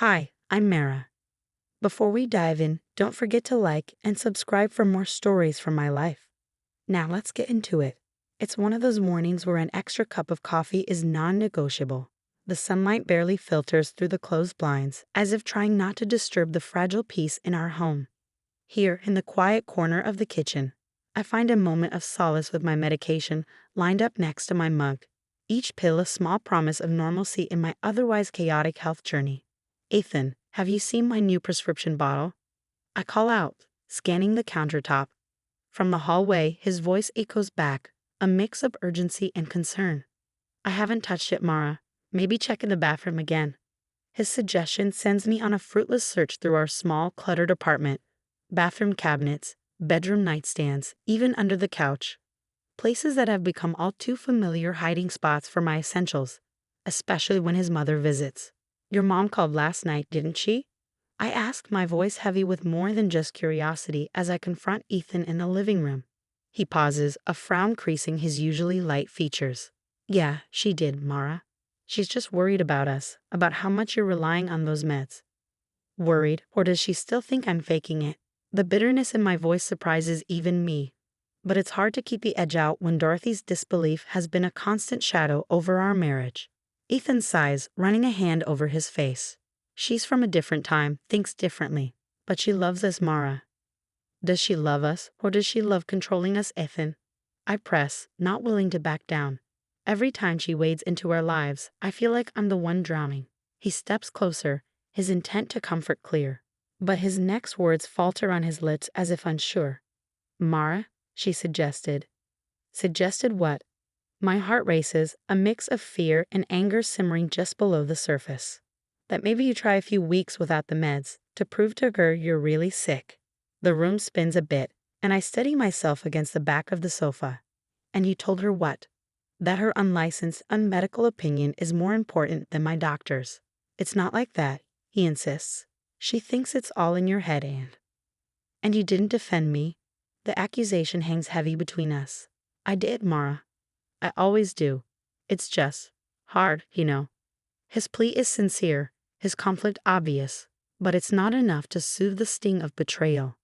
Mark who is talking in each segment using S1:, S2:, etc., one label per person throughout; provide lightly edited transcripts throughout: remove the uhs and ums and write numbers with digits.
S1: Hi, I'm Mara. Before we dive in, don't forget to like and subscribe for more stories from my life. Now let's get into it. It's one of those mornings where an extra cup of coffee is non-negotiable. The sunlight barely filters through the closed blinds, as if trying not to disturb the fragile peace in our home. Here, in the quiet corner of the kitchen, I find a moment of solace with my medication lined up next to my mug, each pill a small promise of normalcy in my otherwise chaotic health journey. Ethan, have you seen my new prescription bottle? I call out, scanning the countertop. From the hallway, his voice echoes back, a mix of urgency and concern. I haven't touched it, Mara. Maybe check in the bathroom again. His suggestion sends me on a fruitless search through our small, cluttered apartment. Bathroom cabinets, bedroom nightstands, even under the couch. Places that have become all too familiar hiding spots for my essentials, especially when his mother visits. Your mom called last night, didn't she? I ask, my voice heavy with more than just curiosity as I confront Ethan in the living room. He pauses, a frown creasing his usually light features. Yeah, she did, Mara. She's just worried about us, about how much you're relying on those meds. Worried, or does she still think I'm faking it? The bitterness in my voice surprises even me. But it's hard to keep the edge out when Dorothy's disbelief has been a constant shadow over our marriage. Ethan sighs, running a hand over his face. She's from a different time, thinks differently, but she loves us, Mara. Does she love us, or does she love controlling us, Ethan? I press, not willing to back down. Every time she wades into our lives, I feel like I'm the one drowning. He steps closer, his intent to comfort clear. But his next words falter on his lips as if unsure. Mara, she suggested. Suggested what? My heart races, a mix of fear and anger simmering just below the surface. That maybe you try a few weeks without the meds, to prove to her you're really sick. The room spins a bit, and I steady myself against the back of the sofa. And you told her what? That her unlicensed, unmedical opinion is more important than my doctor's. It's not like that, he insists. She thinks it's all in your head, And you didn't defend me? The accusation hangs heavy between us. I did, Mara. I always do. It's just hard, you know. His plea is sincere, his conflict obvious, but it's not enough to soothe the sting of betrayal.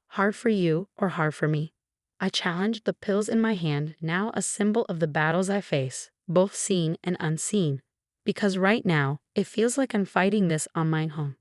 S1: Hard for you or hard for me? I challenge, the pills in my hand, now a symbol of the battles I face, both seen and unseen, because right now it feels like I'm fighting this on my own.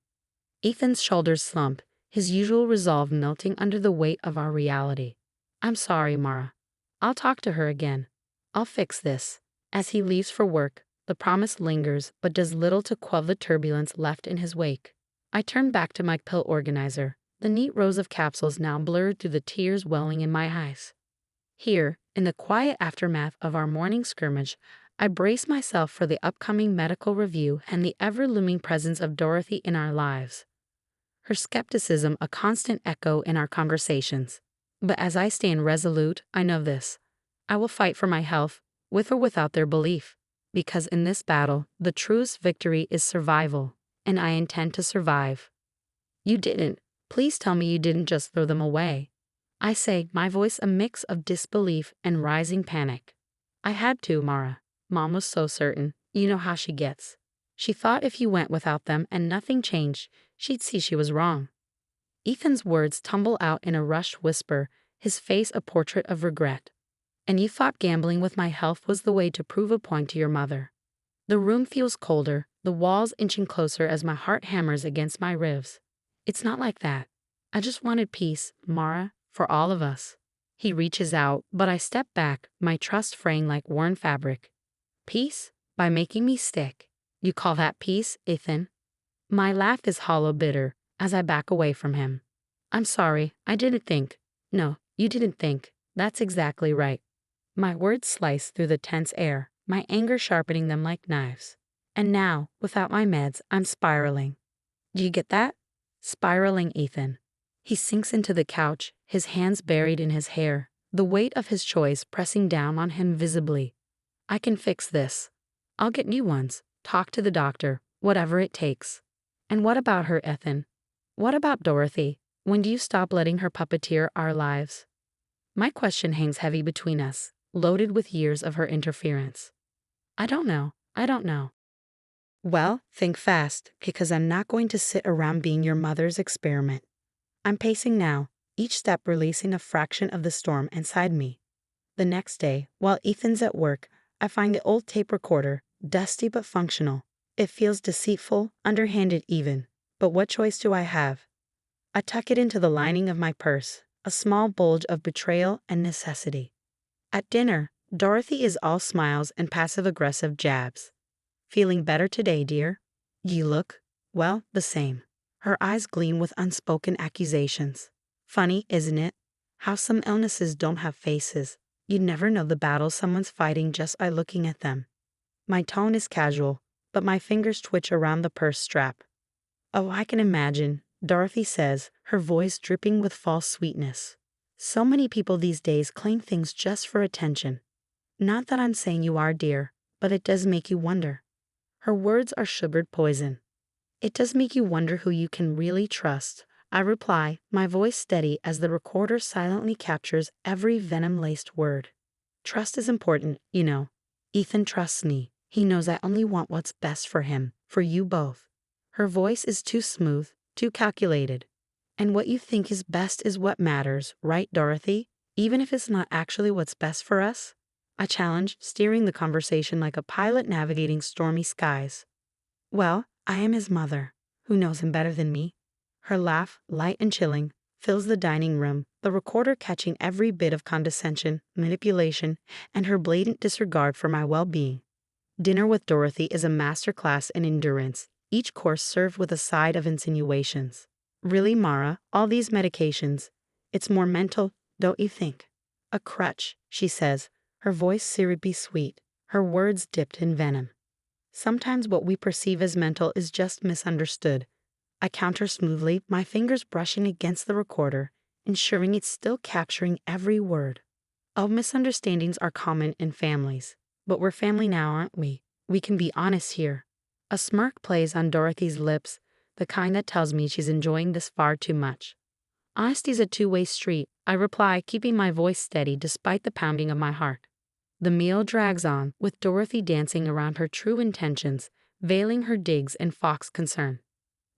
S1: Ethan's shoulders slump, his usual resolve melting under the weight of our reality. I'm sorry, Mara. I'll talk to her again. I'll fix this. As he leaves for work, the promise lingers but does little to quell the turbulence left in his wake. I turn back to my pill organizer, the neat rows of capsules now blurred through the tears welling in my eyes. Here, in the quiet aftermath of our morning skirmish, I brace myself for the upcoming medical review and the ever-looming presence of Dorothy in our lives. Her skepticism a constant echo in our conversations. But as I stand resolute, I know this. I will fight for my health, with or without their belief. Because in this battle, the truest victory is survival, and I intend to survive. You didn't. Please tell me you didn't just throw them away. I say, my voice a mix of disbelief and rising panic. I had to, Mara. Mom was so certain. You know how she gets. She thought if you went without them and nothing changed, she'd see she was wrong. Ethan's words tumble out in a rushed whisper, his face a portrait of regret. And you thought gambling with my health was the way to prove a point to your mother. The room feels colder, the walls inching closer as my heart hammers against my ribs. It's not like that. I just wanted peace, Mara, for all of us. He reaches out, but I step back, my trust fraying like worn fabric. Peace? By making me stick. You call that peace, Ethan? My laugh is hollow bitter as I back away from him. I'm sorry, I didn't think. No, you didn't think. That's exactly right. My words slice through the tense air, my anger sharpening them like knives. And now, without my meds, I'm spiraling. Do you get that? Spiraling, Ethan. He sinks into the couch, his hands buried in his hair, the weight of his choice pressing down on him visibly. I can fix this. I'll get new ones, talk to the doctor, whatever it takes. And what about her, Ethan? What about Dorothy? When do you stop letting her puppeteer our lives? My question hangs heavy between us, loaded with years of her interference. I don't know. Well, think fast, because I'm not going to sit around being your mother's experiment. I'm pacing now, each step releasing a fraction of the storm inside me. The next day, while Ethan's at work, I find the old tape recorder, dusty but functional. It feels deceitful, underhanded even. But what choice do I have? I tuck it into the lining of my purse, a small bulge of betrayal and necessity. At dinner, Dorothy is all smiles and passive-aggressive jabs. Feeling better today, dear? You look, well, the same. Her eyes gleam with unspoken accusations. Funny, isn't it? How some illnesses don't have faces. You never know the battle someone's fighting just by looking at them. My tone is casual, but my fingers twitch around the purse strap. Oh, I can imagine, Dorothy says, her voice dripping with false sweetness. So many people these days cling things just for attention. Not that I'm saying you are, dear, but it does make you wonder. Her words are sugared poison. It does make you wonder who you can really trust. I reply, my voice steady as the recorder silently captures every venom-laced word. Trust is important, you know. Ethan trusts me. He knows I only want what's best for him, for you both. Her voice is too smooth, too calculated. And what you think is best is what matters, right, Dorothy? Even if it's not actually what's best for us? I challenge, steering the conversation like a pilot navigating stormy skies. Well, I am his mother. Who knows him better than me? Her laugh, light and chilling, fills the dining room, the recorder catching every bit of condescension, manipulation, and her blatant disregard for my well-being. Dinner with Dorothy is a masterclass in endurance, each course served with a side of insinuations. Really, Mara, all these medications, it's more mental, don't you think? A crutch, she says, her voice syrupy sweet, her words dipped in venom. Sometimes what we perceive as mental is just misunderstood. I counter smoothly, my fingers brushing against the recorder, ensuring it's still capturing every word. Oh, misunderstandings are common in families. But we're family now, aren't we? We can be honest here. A smirk plays on Dorothy's lips, the kind that tells me she's enjoying this far too much. Honesty's a two-way street, I reply, keeping my voice steady despite the pounding of my heart. The meal drags on, with Dorothy dancing around her true intentions, veiling her digs and fox concern.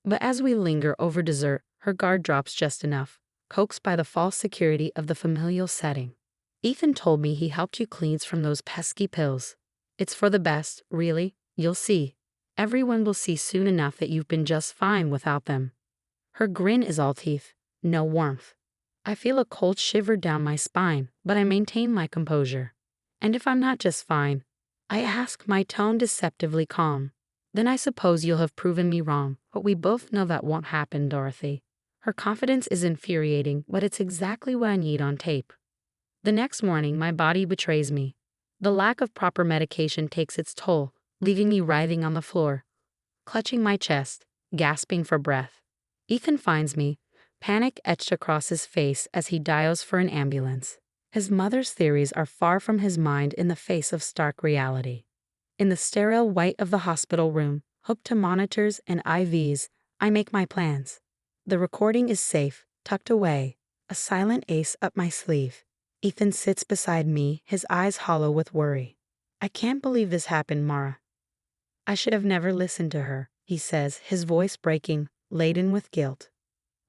S1: But as we linger over dessert, her guard drops just enough, coaxed by the false security of the familial setting. Ethan told me he helped you cleanse from those pesky pills. It's for the best, really, you'll see. Everyone will see soon enough that you've been just fine without them. Her grin is all teeth, no warmth. I feel a cold shiver down my spine, but I maintain my composure. And if I'm not just fine, I ask, my tone deceptively calm. Then I suppose you'll have proven me wrong, but we both know that won't happen, Dorothy. Her confidence is infuriating, but it's exactly what I need on tape. The next morning, my body betrays me. The lack of proper medication takes its toll, leaving me writhing on the floor, clutching my chest, gasping for breath. Ethan finds me, panic etched across his face as he dials for an ambulance. His mother's theories are far from his mind in the face of stark reality. In the sterile white of the hospital room, hooked to monitors and IVs, I make my plans. The recording is safe, tucked away, a silent ace up my sleeve. Ethan sits beside me, his eyes hollow with worry. I can't believe this happened, Mara. I should have never listened to her, he says, his voice breaking, laden with guilt.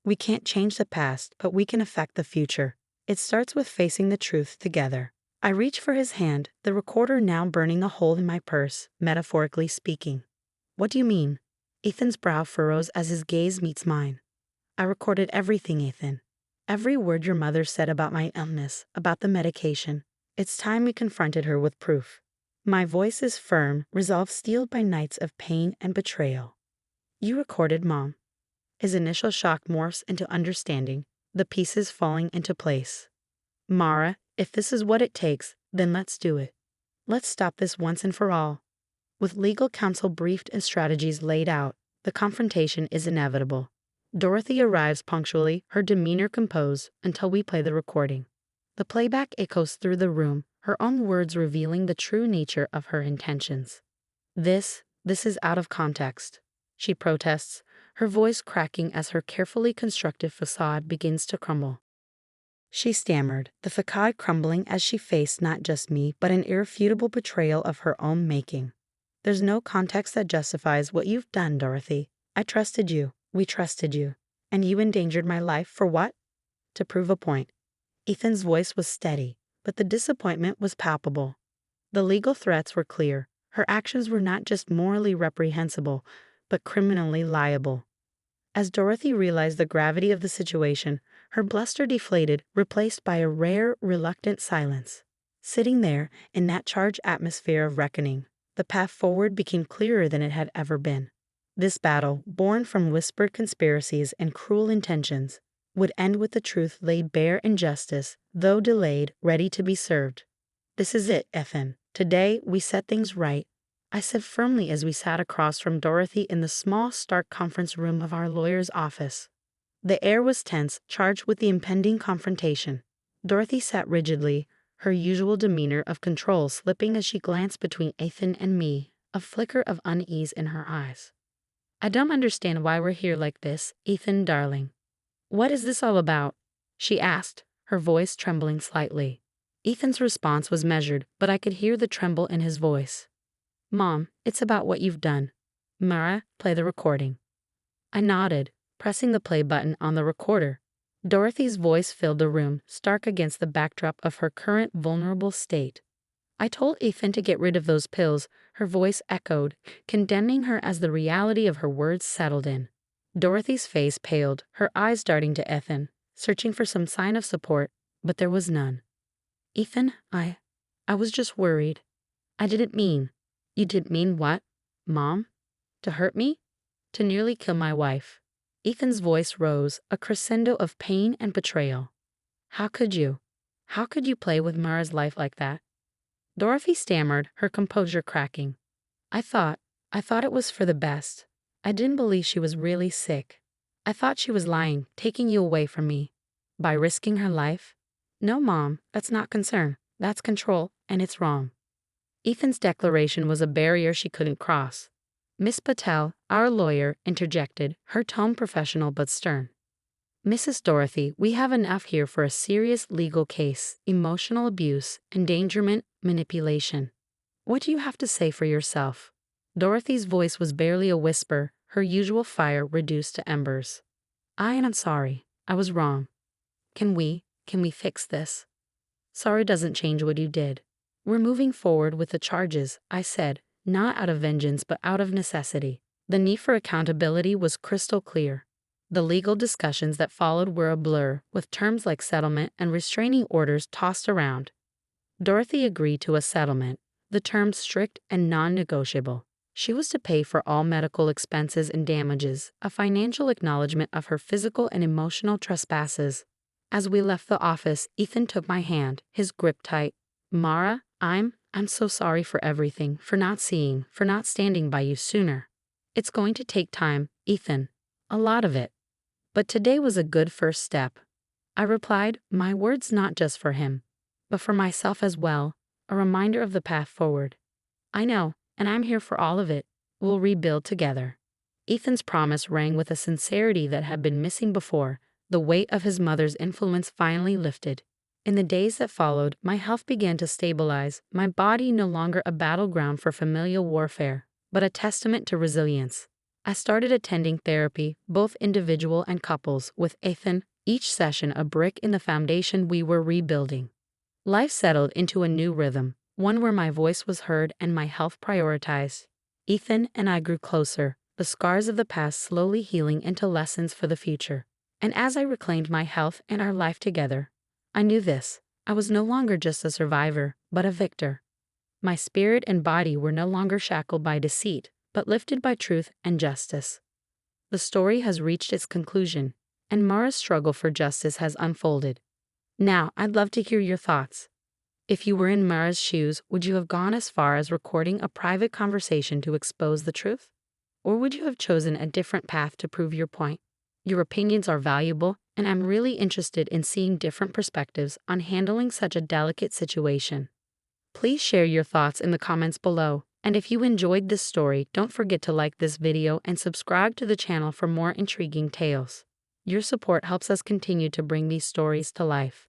S1: We can't change the past, but we can affect the future. It starts with facing the truth together. I reach for his hand, the recorder now burning a hole in my purse, metaphorically speaking. What do you mean? Ethan's brow furrows as his gaze meets mine. I recorded everything, Ethan. Every word your mother said about my illness, about the medication. It's time we confronted her with proof. My voice is firm, resolve steeled by nights of pain and betrayal. You recorded, Mom. His initial shock morphs into understanding, the pieces falling into place. Mara, if this is what it takes, then let's do it. Let's stop this once and for all. With legal counsel briefed and strategies laid out, the confrontation is inevitable. Dorothy arrives punctually, her demeanor composed, until we play the recording. The playback echoes through the room, her own words revealing the true nature of her intentions. This is out of context, she protests, her voice cracking as her carefully constructed facade begins to crumble. She stammered, the facade crumbling as she faced not just me but an irrefutable betrayal of her own making. There's no context that justifies what you've done, Dorothy. I trusted you. We trusted you. And you endangered my life for what? To prove a point. Ethan's voice was steady, but the disappointment was palpable. The legal threats were clear. Her actions were not just morally reprehensible, but criminally liable. As Dorothy realized the gravity of the situation, her bluster deflated, replaced by a rare, reluctant silence. Sitting there, in that charged atmosphere of reckoning, the path forward became clearer than it had ever been. This battle, born from whispered conspiracies and cruel intentions, would end with the truth laid bare and justice, though delayed, ready to be served. "This is it, Ethan. Today, we set things right," I said firmly as we sat across from Dorothy in the small, stark conference room of our lawyer's office. The air was tense, charged with the impending confrontation. Dorothy sat rigidly, her usual demeanor of control slipping as she glanced between Ethan and me, a flicker of unease in her eyes. "I don't understand why we're here like this, Ethan, darling. What is this all about?" she asked, her voice trembling slightly. Ethan's response was measured, but I could hear the tremble in his voice. "Mom, it's about what you've done. Mara, play the recording." I nodded, pressing the play button on the recorder. Dorothy's voice filled the room, stark against the backdrop of her current vulnerable state. "I told Ethan to get rid of those pills," her voice echoed, condemning her as the reality of her words settled in. Dorothy's face paled, her eyes darting to Ethan, searching for some sign of support, but there was none. "Ethan, I was just worried. I didn't mean." "You didn't mean what, Mom? To hurt me? To nearly kill my wife?" Ethan's voice rose, a crescendo of pain and betrayal. "How could you? How could you play with Mara's life like that?" Dorothy stammered, her composure cracking. I thought it was for the best. I didn't believe she was really sick. I thought she was lying, taking you away from me. By risking her life?" "No, Mom, that's not concern. That's control, and it's wrong." Ethan's declaration was a barrier she couldn't cross. Miss Patel, our lawyer, interjected, her tone professional but stern. "Mrs. Dorothy, we have enough here for a serious legal case, emotional abuse, endangerment, manipulation. What do you have to say for yourself?" Dorothy's voice was barely a whisper, her usual fire reduced to embers. "I am sorry. I was wrong. Can we fix this?" "Sorry doesn't change what you did. We're moving forward with the charges," I said, not out of vengeance but out of necessity. The need for accountability was crystal clear. The legal discussions that followed were a blur, with terms like settlement and restraining orders tossed around. Dorothy agreed to a settlement, the terms strict and non-negotiable. She was to pay for all medical expenses and damages, a financial acknowledgement of her physical and emotional trespasses. As we left the office, Ethan took my hand, his grip tight. "Mara, I'm so sorry for everything, for not standing by you sooner. It's going to take time, Ethan. A lot of it. But today was a good first step." I replied, my words not just for him, but for myself as well, a reminder of the path forward. "I know, and I'm here for all of it. We'll rebuild together." Ethan's promise rang with a sincerity that had been missing before. The weight of his mother's influence finally lifted. In the days that followed, my health began to stabilize, my body no longer a battleground for familial warfare, but a testament to resilience. I started attending therapy, both individual and couples, with Ethan, each session a brick in the foundation we were rebuilding. Life settled into a new rhythm, one where my voice was heard and my health prioritized. Ethan and I grew closer, the scars of the past slowly healing into lessons for the future. And as I reclaimed my health and our life together, I knew this: I was no longer just a survivor, but a victor. My spirit and body were no longer shackled by deceit, but lifted by truth and justice. The story has reached its conclusion, and Mara's struggle for justice has unfolded. Now, I'd love to hear your thoughts. If you were in Mara's shoes, would you have gone as far as recording a private conversation to expose the truth? Or would you have chosen a different path to prove your point? Your opinions are valuable, and I'm really interested in seeing different perspectives on handling such a delicate situation. Please share your thoughts in the comments below, and if you enjoyed this story, don't forget to like this video and subscribe to the channel for more intriguing tales. Your support helps us continue to bring these stories to life.